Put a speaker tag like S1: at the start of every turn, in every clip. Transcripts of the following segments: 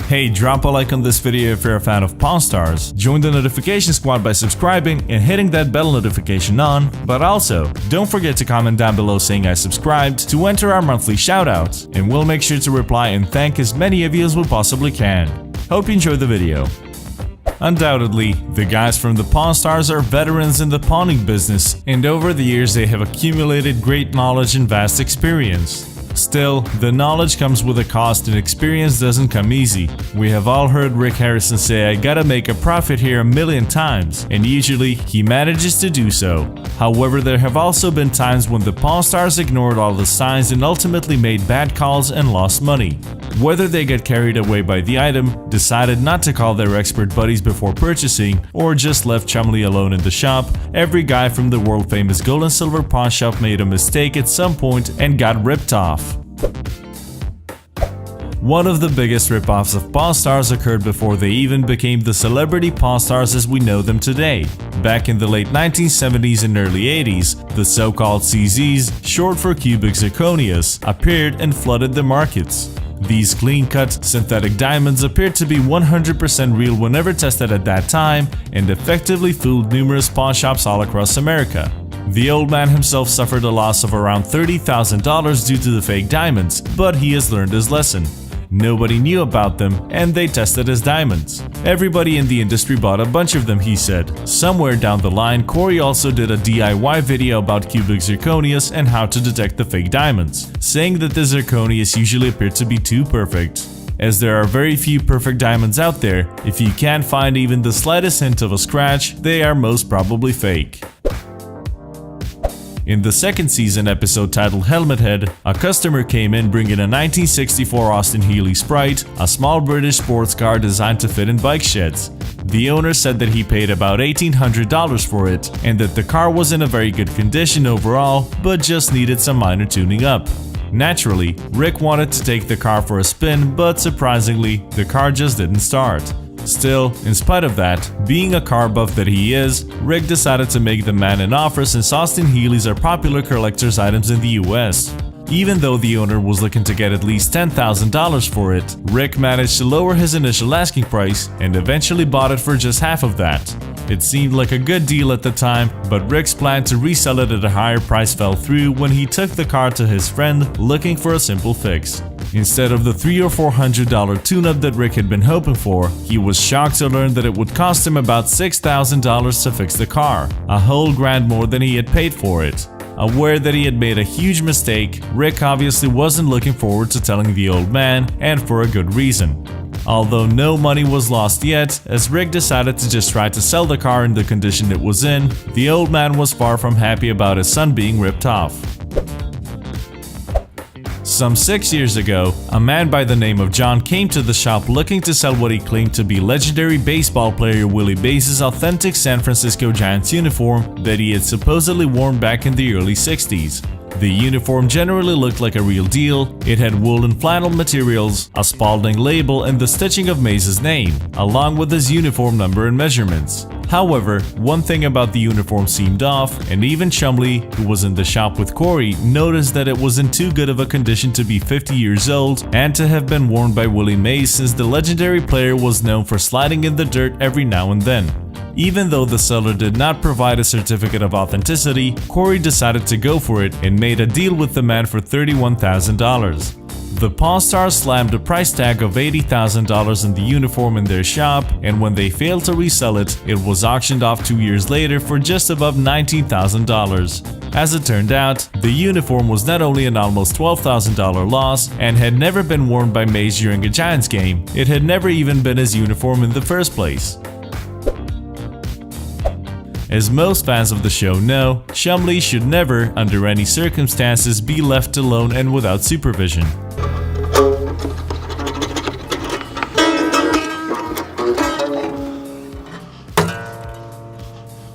S1: Hey, drop a like on this video if you're a fan of Pawn Stars, join the notification squad by subscribing and hitting that bell notification on, but also, don't forget to comment down below saying I subscribed to enter our monthly shoutouts, and we'll make sure to reply and thank as many of you as we possibly can. Hope you enjoyed the video. Undoubtedly, the guys from the Pawn Stars are veterans in the pawning business, and over the years they have accumulated great knowledge and vast experience. Still, the knowledge comes with a cost and experience doesn't come easy. We have all heard Rick Harrison say, "I gotta make a profit here" a million times, and usually he manages to do so. However, there have also been times when the Pawn Stars ignored all the signs and ultimately made bad calls and lost money. Whether they got carried away by the item, decided not to call their expert buddies before purchasing, or just left Chumley alone in the shop, every guy from the world famous gold and silver pawn shop made a mistake at some point and got ripped off. One of the biggest rip-offs of Pawn Stars occurred before they even became the celebrity Pawn Stars as we know them today. Back in the late 1970s and early 80s, the so-called CZs, short for cubic zirconias, appeared and flooded the markets. These clean-cut, synthetic diamonds appeared to be 100% real whenever tested at that time and effectively fooled numerous pawn shops all across America. The old man himself suffered a loss of around $30,000 due to the fake diamonds, but he has learned his lesson. Nobody knew about them, and they tested as diamonds. Everybody in the industry bought a bunch of them, he said. Somewhere down the line, Corey also did a DIY video about cubic zirconias and how to detect the fake diamonds, saying that the zirconias usually appear to be too perfect. As there are very few perfect diamonds out there, if you can't find even the slightest hint of a scratch, they are most probably fake. In the second season episode titled Helmet Head, a customer came in bringing a 1964 Austin Healey Sprite, a small British sports car designed to fit in bike sheds. The owner said that he paid about $1,800 for it, and that the car was in a very good condition overall, but just needed some minor tuning up. Naturally, Rick wanted to take the car for a spin, but surprisingly, the car just didn't start. Still, in spite of that, being a car buff that he is, Rick decided to make the man an offer since Austin Healey's are popular collector's items in the US. Even though the owner was looking to get at least $10,000 for it, Rick managed to lower his initial asking price and eventually bought it for just half of that. It seemed like a good deal at the time, but Rick's plan to resell it at a higher price fell through when he took the car to his friend looking for a simple fix. Instead of the $300 or $400 tune-up that Rick had been hoping for, he was shocked to learn that it would cost him about $6,000 to fix the car, a whole grand more than he had paid for it. Aware that he had made a huge mistake, Rick obviously wasn't looking forward to telling the old man, and for a good reason. Although no money was lost yet, as Rick decided to just try to sell the car in the condition it was in, the old man was far from happy about his son being ripped off. Some 6 years ago, a man by the name of John came to the shop looking to sell what he claimed to be legendary baseball player Willie Mays' authentic San Francisco Giants uniform that he had supposedly worn back in the early 60s. The uniform generally looked like a real deal. It had wool and flannel materials, a Spalding label, and the stitching of Mays' name, along with his uniform number and measurements. However, one thing about the uniform seemed off, and even Chumley, who was in the shop with Corey, noticed that it was in too good of a condition to be 50 years old and to have been worn by Willie Mays, since the legendary player was known for sliding in the dirt every now and then. Even though the seller did not provide a certificate of authenticity, Corey decided to go for it and made a deal with the man for $31,000. The Pawn Stars slammed a price tag of $80,000 in the uniform in their shop, and when they failed to resell it, it was auctioned off 2 years later for just above $19,000. As it turned out, the uniform was not only an almost $12,000 loss and had never been worn by Mays during a Giants game, it had never even been his uniform in the first place. As most fans of the show know, Chumley should never, under any circumstances, be left alone and without supervision.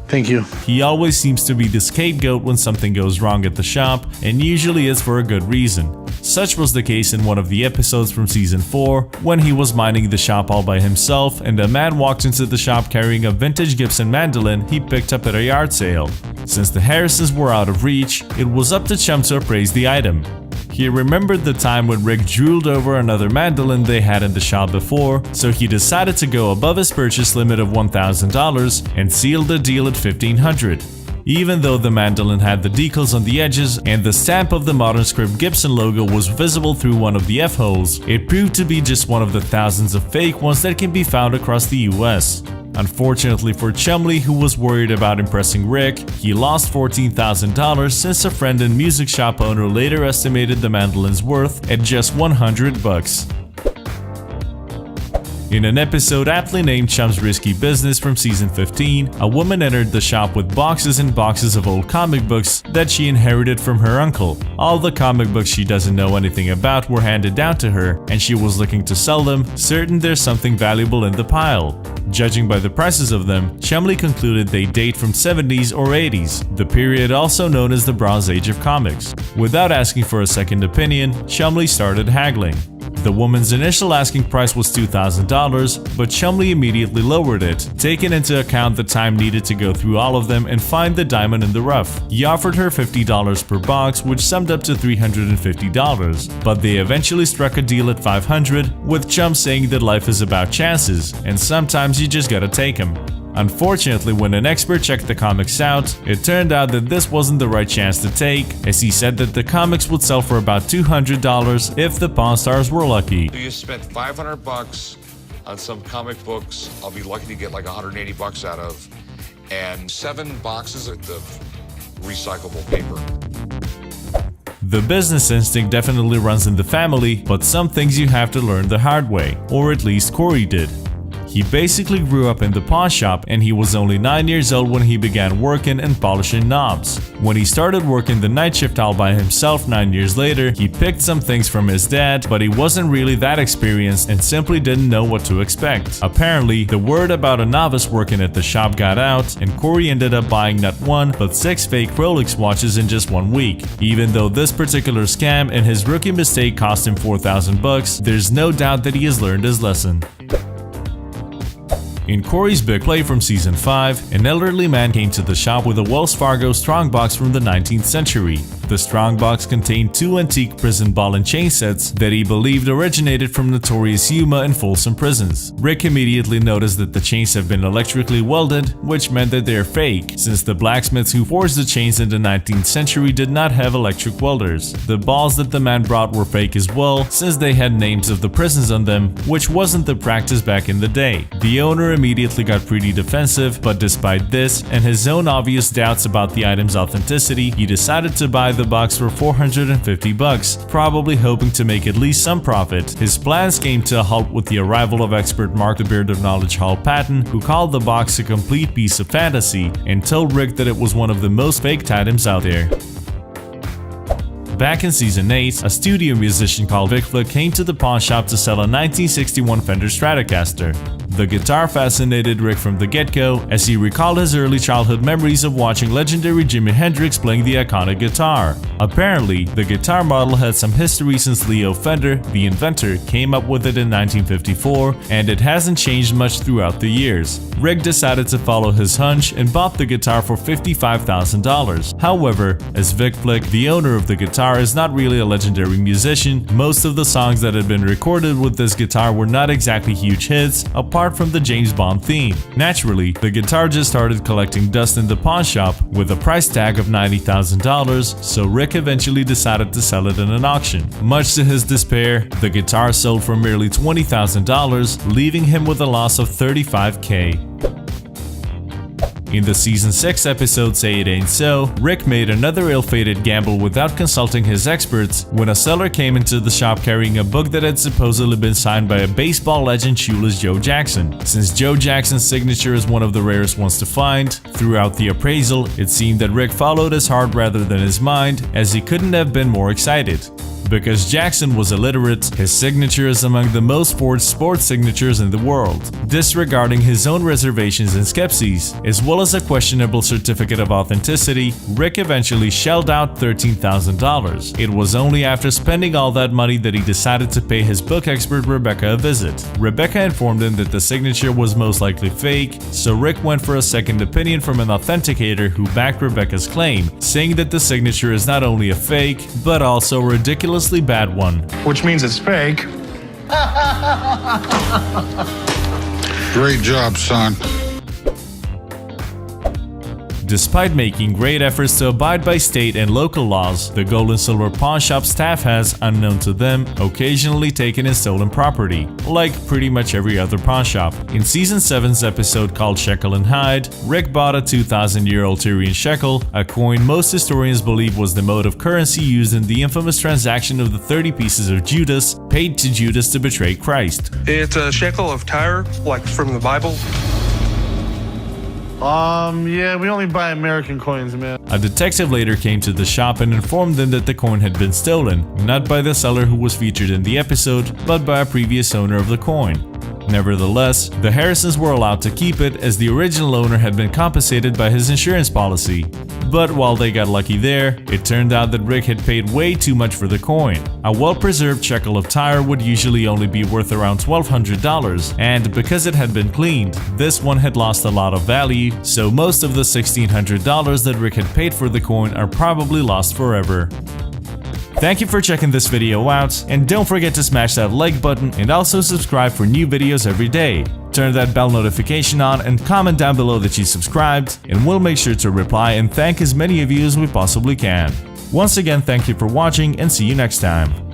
S2: Thank you.
S1: He always seems to be the scapegoat when something goes wrong at the shop, and usually it's for a good reason. Such was the case in one of the episodes from season 4, when he was minding the shop all by himself and a man walked into the shop carrying a vintage Gibson mandolin he picked up at a yard sale. Since the Harrisons were out of reach, it was up to Chum to appraise the item. He remembered the time when Rick drooled over another mandolin they had in the shop before, so he decided to go above his purchase limit of $1,000 and sealed the deal at $1,500. Even though the mandolin had the decals on the edges and the stamp of the modern script Gibson logo was visible through one of the F-holes, it proved to be just one of the thousands of fake ones that can be found across the US. Unfortunately for Chumley, who was worried about impressing Rick, he lost $14,000 since a friend and music shop owner later estimated the mandolin's worth at just $100. In an episode aptly named Chum's Risky Business from season 15, a woman entered the shop with boxes and boxes of old comic books that she inherited from her uncle. All the comic books she doesn't know anything about were handed down to her, and she was looking to sell them, certain there's something valuable in the pile. Judging by the prices of them, Chumley concluded they date from 70s or 80s, the period also known as the Bronze Age of comics. Without asking for a second opinion, Chumley started haggling. The woman's initial asking price was $2,000, but Chumley immediately lowered it, taking into account the time needed to go through all of them and find the diamond in the rough. He offered her $50 per box, which summed up to $350, but they eventually struck a deal at $500, with Chum saying that life is about chances, and sometimes you just gotta take them. Unfortunately, when an expert checked the comics out, it turned out that this wasn't the right chance to take, as he said that the comics would sell for about $200 if the Pawn Stars were lucky.
S2: You spent $500 on some comic books I'll be lucky to get like $180 out of, and 7 boxes of recyclable paper.
S1: The business instinct definitely runs in the family, but some things you have to learn the hard way, or at least Corey did. He basically grew up in the pawn shop, and he was only 9 years old when he began working and polishing knobs. When he started working the night shift all by himself 9 years later, he picked some things from his dad, but he wasn't really that experienced and simply didn't know what to expect. Apparently, the word about a novice working at the shop got out, and Corey ended up buying not 1 but 6 fake Rolex watches in just 1 week. Even though this particular scam and his rookie mistake cost him $4,000, there's no doubt that he has learned his lesson. In Corey's big play from season 5, an elderly man came to the shop with a Wells Fargo strongbox from the 19th century. The strongbox contained 2 antique prison ball and chain sets that he believed originated from notorious Yuma and Folsom prisons. Rick immediately noticed that the chains have been electrically welded, which meant that they're fake, since the blacksmiths who forged the chains in the 19th century did not have electric welders. The balls that the man brought were fake as well, since they had names of the prisons on them, which wasn't the practice back in the day. The owner immediately got pretty defensive, but despite this and his own obvious doubts about the item's authenticity, he decided to buy the box for $450, probably hoping to make at least some profit. His plans came to a halt with the arrival of expert Mark the Beard of Knowledge Hall Patton, who called the box a complete piece of fantasy and told Rick that it was one of the most faked items out there. Back in season 8, a studio musician called Vic Flick came to the pawn shop to sell a 1961 Fender Stratocaster. The guitar fascinated Rick from the get-go, as he recalled his early childhood memories of watching legendary Jimi Hendrix playing the iconic guitar. Apparently, the guitar model had some history since Leo Fender, the inventor, came up with it in 1954, and it hasn't changed much throughout the years. Rick decided to follow his hunch and bought the guitar for $55,000. However, as Vic Flick, the owner of the guitar, is not really a legendary musician, most of the songs that had been recorded with this guitar were not exactly huge hits, apart from the James Bond theme. Naturally, the guitar just started collecting dust in the pawn shop with a price tag of $90,000, so Rick eventually decided to sell it in an auction. Much to his despair, the guitar sold for merely $20,000, leaving him with a loss of $35,000. In the season 6 episode Say It Ain't So, Rick made another ill-fated gamble without consulting his experts when a seller came into the shop carrying a book that had supposedly been signed by a baseball legend shoeless Joe Jackson. Since Joe Jackson's signature is one of the rarest ones to find, throughout the appraisal, it seemed that Rick followed his heart rather than his mind, as he couldn't have been more excited. Because Jackson was illiterate, his signature is among the most forged sports signatures in the world. Disregarding his own reservations and skepses, as well as a questionable certificate of authenticity, Rick eventually shelled out $13,000. It was only after spending all that money that he decided to pay his book expert Rebecca a visit. Rebecca informed him that the signature was most likely fake, so Rick went for a second opinion from an authenticator who backed Rebecca's claim, saying that the signature is not only a fake, but also a ridiculous ridiculously bad one.
S3: Which means it's fake.
S4: Great job, son.
S1: Despite making great efforts to abide by state and local laws, the gold and silver pawn shop staff has, unknown to them, occasionally taken in stolen property, like pretty much every other pawn shop. In Season 7's episode called Shekel and Hide, Rick bought a 2,000-year-old Tyrian shekel, a coin most historians believe was the mode of currency used in the infamous transaction of the 30 pieces of Judas, paid to Judas to betray Christ.
S5: It's a shekel of Tyre, like from the Bible.
S3: Yeah, we only buy American coins, man.
S1: A detective later came to the shop and informed them that the coin had been stolen, not by the seller who was featured in the episode, but by a previous owner of the coin. Nevertheless, the Harrisons were allowed to keep it as the original owner had been compensated by his insurance policy. But while they got lucky there, it turned out that Rick had paid way too much for the coin. A well-preserved shekel of Tyre would usually only be worth around $1,200, and because it had been cleaned, this one had lost a lot of value, so most of the $1,600 that Rick had paid for the coin are probably lost forever. Thank you for checking this video out, and don't forget to smash that like button and also subscribe for new videos every day. Turn that bell notification on and comment down below that you subscribed, and we'll make sure to reply and thank as many of you as we possibly can. Once again, thank you for watching and see you next time.